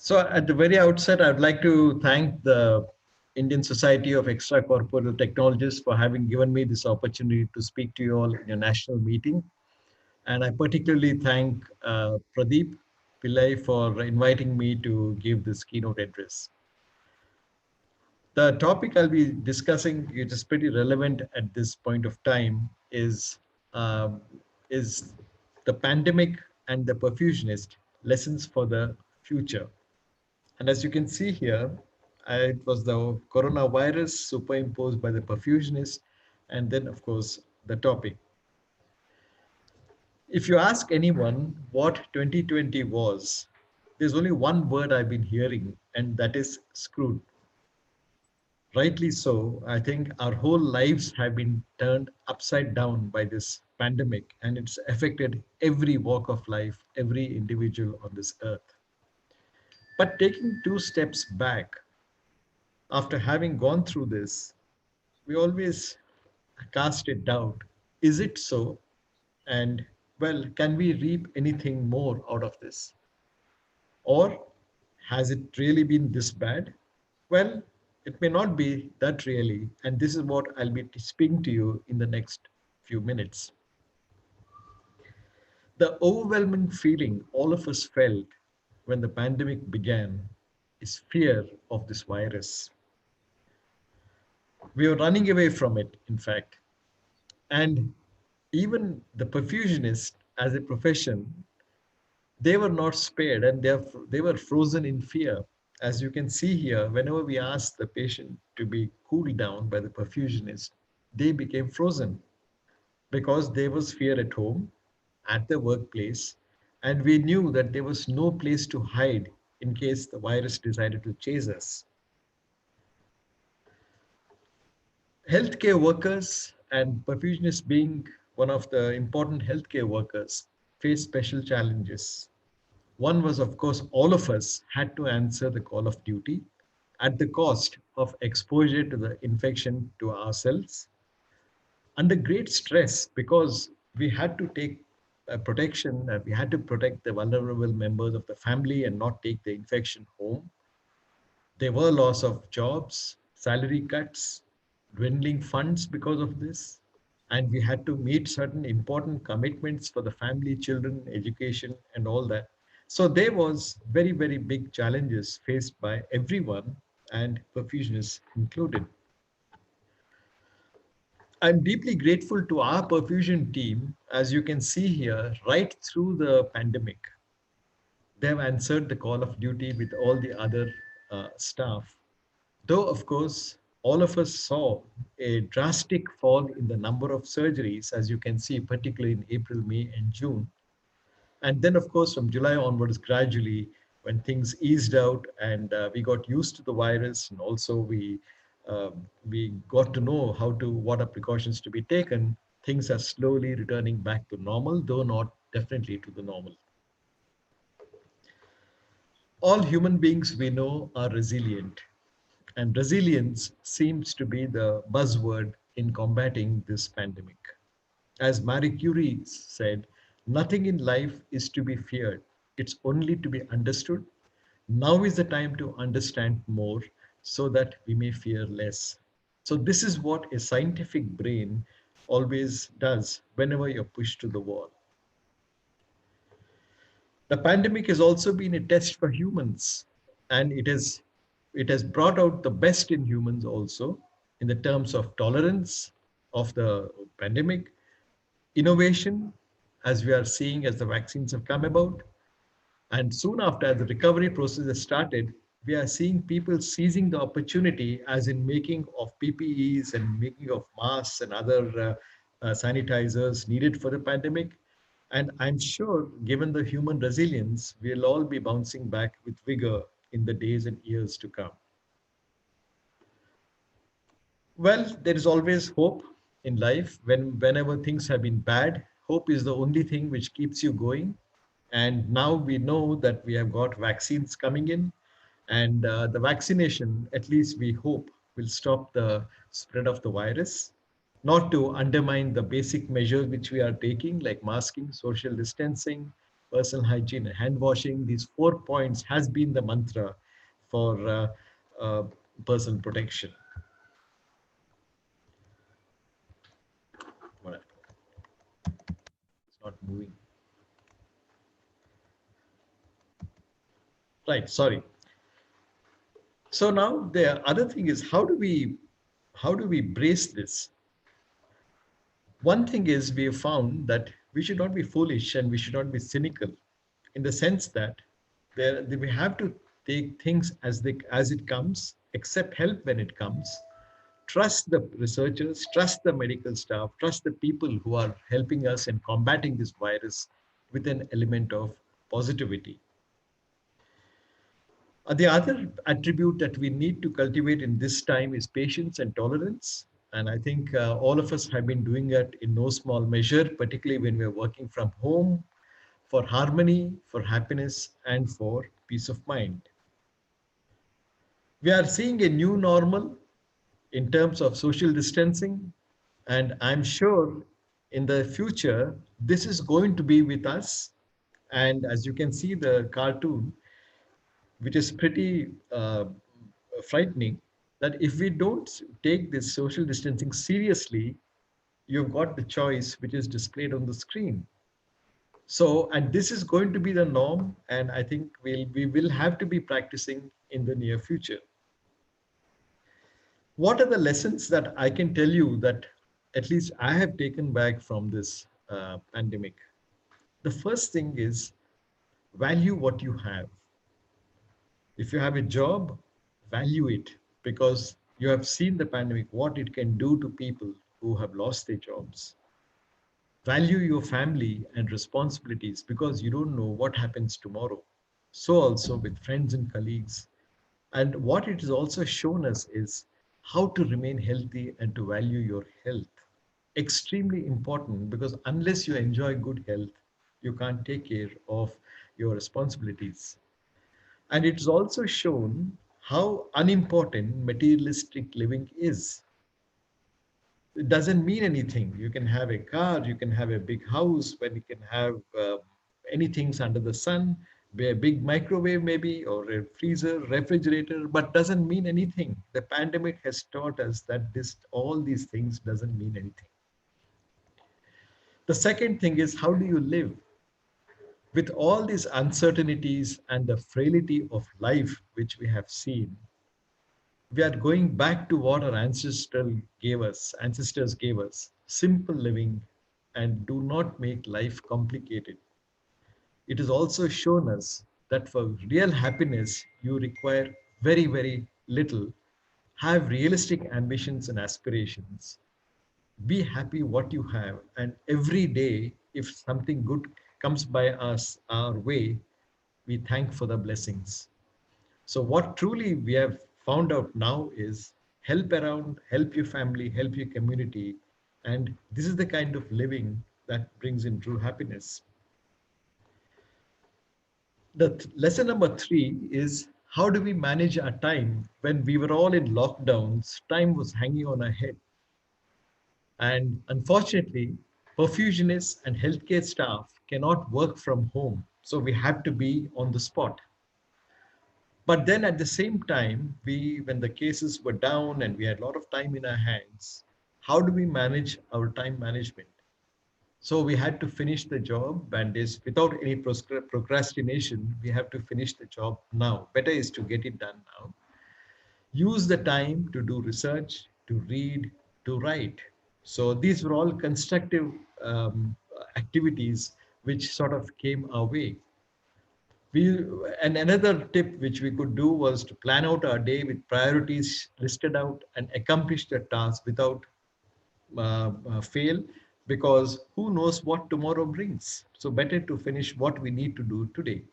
So at the very outset, I'd like to thank the Indian Society of Extracorporeal Technologists for having given me this opportunity to speak to you all in your national meeting. And I particularly thank Pradeep Pillai for inviting me to give this keynote address. The topic I'll be discussing, which is pretty relevant at this point of time, um, is the pandemic and the perfusionist lessons for the future. And as you can see here, it was the coronavirus superimposed by the perfusionist, and then, of course, the topic. If you ask anyone what 2020 was, there's only one word I've been hearing, and that is screwed. Rightly so. I think our whole lives have been turned upside down by this pandemic, and it's affected every walk of life, every individual on this earth. But taking two steps back, after having gone through this, we always cast a doubt. Is it so? And well, can we reap anything more out of this? Or has it really been this bad? Well, it may not be that really. And this is what I'll be speaking to you in the next few minutes. The overwhelming feeling all of us felt when the pandemic began is fear of this virus. We were running away from it, in fact. And even the perfusionists as a profession, they were not spared, and they were frozen in fear. As you can see here, whenever we asked the patient to be cooled down by the perfusionist, they became frozen because there was fear at home, at the workplace, and we knew that there was no place to hide in case the virus decided to chase us. Healthcare workers, and perfusionists being one of the important healthcare workers, face special challenges. One was, of course, all of us had to answer the call of duty at the cost of exposure to the infection to ourselves, under great stress because we had to take protection, we had to protect the vulnerable members of the family and not take the infection home. There were loss of jobs, salary cuts, dwindling funds because of this. And we had to meet certain important commitments for the family, children, education, and all that. So there was very, very big challenges faced by everyone, and perfusionists included. I'm deeply grateful to our perfusion team, as you can see here, right through the pandemic. They've answered the call of duty with all the other staff. Though, of course, all of us saw a drastic fall in the number of surgeries, as you can see, particularly in April, May, and June. And then, of course, from July onwards, gradually, when things eased out and we got used to the virus, and also we got to know what are precautions to be taken, things are slowly returning back to normal, though not definitely to the normal. All human beings we know are resilient, and resilience seems to be the buzzword in combating this pandemic. As Marie Curie said, nothing in life is to be feared, it's only to be understood. Now is the time to understand more so that we may fear less. So, this is what a scientific brain always does whenever you're pushed to the wall. The pandemic has also been a test for humans, and it has brought out the best in humans also in the terms of tolerance of the pandemic, innovation, as we are seeing as the vaccines have come about. And soon after the recovery process has started, we are seeing people seizing the opportunity, as in making of PPEs and making of masks and other sanitizers needed for the pandemic. And I'm sure, given the human resilience, we'll all be bouncing back with vigor in the days and years to come. Well, there is always hope in life. Whenever things have been bad, hope is the only thing which keeps you going. And now we know that we have got vaccines coming in, and the vaccination, at least we hope, will stop the spread of the virus, not to undermine the basic measures which we are taking, like masking, social distancing, personal hygiene, hand washing. These 4 points has been the mantra for uh, personal protection. Well, it's not moving. Right, sorry. So now the other thing is, how do we brace this? One thing is, we have found that we should not be foolish and we should not be cynical, in the sense that we have to take things as it comes, accept help when it comes, trust the researchers, trust the medical staff, trust the people who are helping us in combating this virus with an element of positivity. The other attribute that we need to cultivate in this time is patience and tolerance. And I think all of us have been doing that in no small measure, particularly when we're working from home, for harmony, for happiness, and for peace of mind. We are seeing a new normal in terms of social distancing, and I'm sure in the future, this is going to be with us. And as you can see, the cartoon, which is pretty frightening, that if we don't take this social distancing seriously, you've got the choice which is displayed on the screen. So, and this is going to be the norm, and I think we will have to be practicing in the near future. What are the lessons that I can tell you that at least I have taken back from this pandemic? The first thing is, value what you have. If you have a job, value it, because you have seen the pandemic, what it can do to people who have lost their jobs. Value your family and responsibilities, because you don't know what happens tomorrow. So also with friends and colleagues. And what it has also shown us is how to remain healthy and to value your health. Extremely important, because unless you enjoy good health, you can't take care of your responsibilities. And it's also shown how unimportant materialistic living is. It doesn't mean anything. You can have a car, you can have a big house, when you can have anything under the sun, be a big microwave maybe, or a freezer, refrigerator, but doesn't mean anything. The pandemic has taught us that this all these things doesn't mean anything. The second thing is, how do you live? With all these uncertainties and the frailty of life which we have seen, we are going back to what our ancestors gave us, simple living, and do not make life complicated. It has also shown us that for real happiness, you require very, very little. Have realistic ambitions and aspirations. Be happy what you have, and every day, if something good comes by us our way, we thank for the blessings. So what truly we have found out now is, help around, help your family, help your community. And this is the kind of living that brings in true happiness. The lesson number 3 is, how do we manage our time when we were all in lockdowns? Time was hanging on our head. And unfortunately, perfusionists and healthcare staff cannot work from home. So we have to be on the spot. But then at the same time, when the cases were down and we had a lot of time in our hands, how do we manage our time management? So we had to finish the job, and is without any procrastination, we have to finish the job now. Better is to get it done now. Use the time to do research, to read, to write. So these were all constructive activities which sort of came our way. And another tip which we could do was to plan out our day with priorities listed out and accomplish the task without fail, because who knows what tomorrow brings. So better to finish what we need to do today.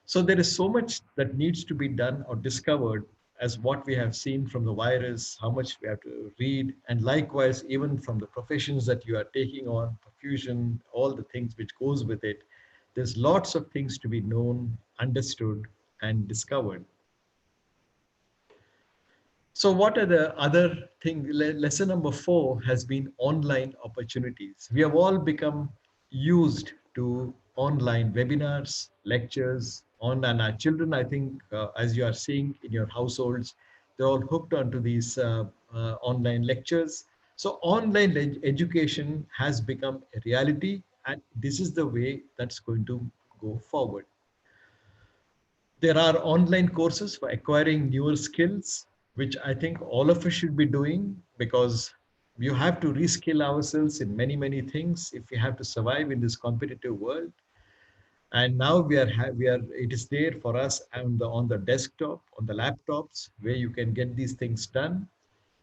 So there is so much that needs to be done or discovered, as what we have seen from the virus, how much we have to read, and likewise even from the professions that you are taking on, perfusion, all the things which goes with it. There's lots of things to be known, understood, and discovered. So what are the other things? Lesson number 4 has been online opportunities. We have all become used to online webinars, lectures, on and our children, I think, as you are seeing in your households, they're all hooked onto these online lectures. So online education has become a reality, and this is the way that's going to go forward. There are online courses for acquiring newer skills, which I think all of us should be doing, because you have to reskill ourselves in many, many things if we have to survive in this competitive world. And now it is there for us on the desktop, on the laptops, where you can get these things done.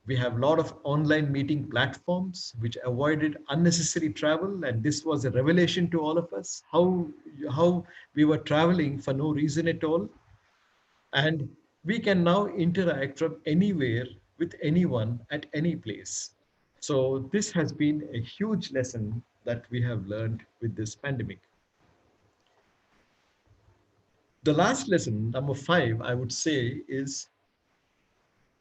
We have a lot of online meeting platforms which avoided unnecessary travel, and this was a revelation to all of us, how we were traveling for no reason at all. And we can now interact from anywhere with anyone at any place. So this has been a huge lesson that we have learned with this pandemic. The last lesson, number 5, I would say, is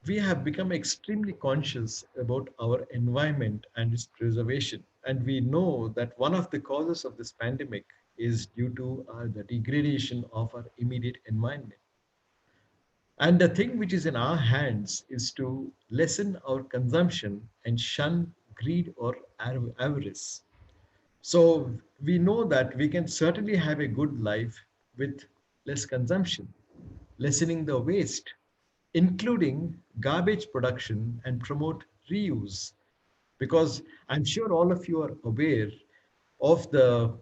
we have become extremely conscious about our environment and its preservation. And we know that one of the causes of this pandemic is due to the degradation of our immediate environment. And the thing which is in our hands is to lessen our consumption and shun greed or avarice. So we know that we can certainly have a good life with less consumption, lessening the waste, including garbage production, and promote reuse. Because I'm sure all of you are aware of the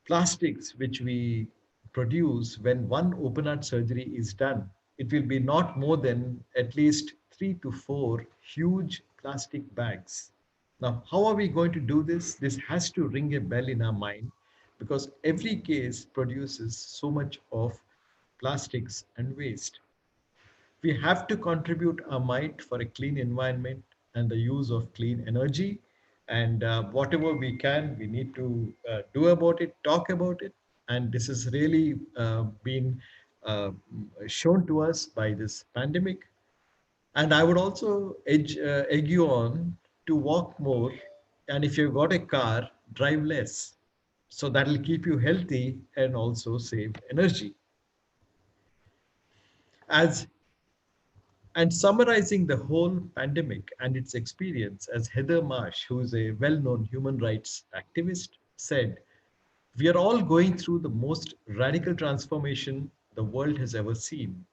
plastics which we produce when one open heart surgery is done. It will be not more than at least 3 to 4 huge plastic bags. Now, how are we going to do this? This has to ring a bell in our mind, because every case produces so much of plastics and waste. We have to contribute our might for a clean environment and the use of clean energy. And whatever we can, we need to do about it, talk about it. And this has really been uh, shown to us by this pandemic. And I would also egg you on to walk more. And if you've got a car, drive less. So that'll keep you healthy and also save energy. As And summarizing the whole pandemic and its experience, as Heather Marsh, who is a well known human rights activist, said, we are all going through the most radical transformation the world has ever seen.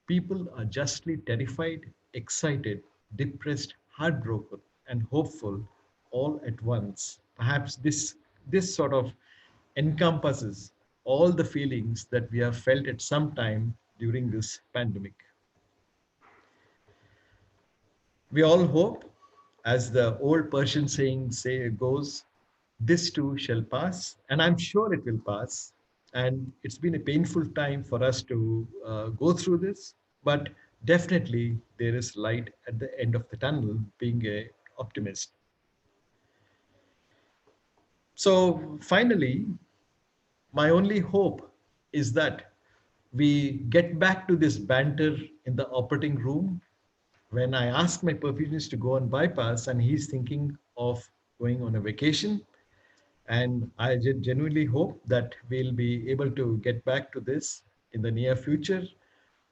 People are justly terrified, excited, depressed, heartbroken, and hopeful all at once. Perhaps this sort of encompasses all the feelings that we have felt at some time during this pandemic. We all hope, as the old Persian saying goes, this too shall pass, and I'm sure it will pass. And it's been a painful time for us to go through this, but definitely there is light at the end of the tunnel, being a optimist. So finally, my only hope is that we get back to this banter in the operating room. When I asked my perfusionist to go on bypass and he's thinking of going on a vacation, and I genuinely hope that we'll be able to get back to this in the near future.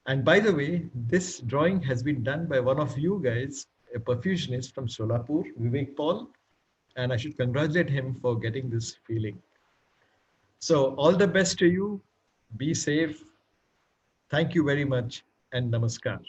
And by the way, this drawing has been done by one of you guys, a perfusionist from Solapur, Vivek Paul, and I should congratulate him for getting this feeling. So all the best to you. Be safe. Thank you very much, and namaskar.